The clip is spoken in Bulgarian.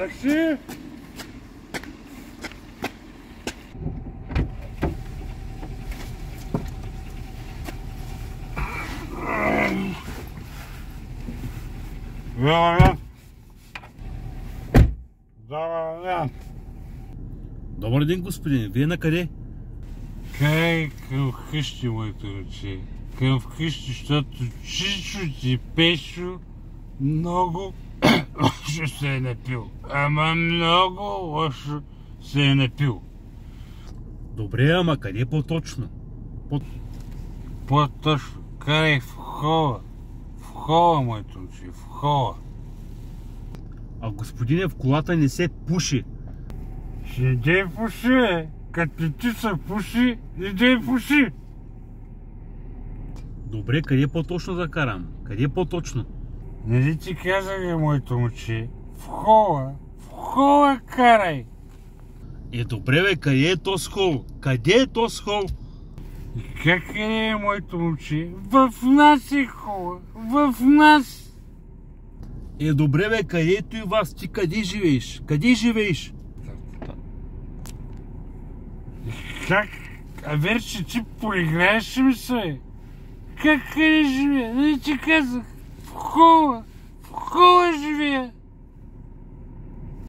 Такси! Добър ден, господин. Вие на къде? Къде към вкъщи, моите очи? Към вкъщи, защото Чичо и Пешо много лошо се е напил. Ама много лошо се е напил. Добре, ама къде по-точно? По-точно, къде в хола? В хола, моите очи, в хола. А господине, в колата не се пуши. Иде пуши, като ти се пуши, иде пуши. Добре, къде по-точно да карам? Къде по-точно? Нали ти казах, моето момче? В хола карай. Добре бе, къде е то с хол? Къде е то с хол? И как е, моето момче? В нас е хола, в нас. Добре бе, където и вас, ти къде живееш? Къде живееш? Как? А верче, ти поиграеш ми се? Как къде живея? Нали ти казах? В хола живея.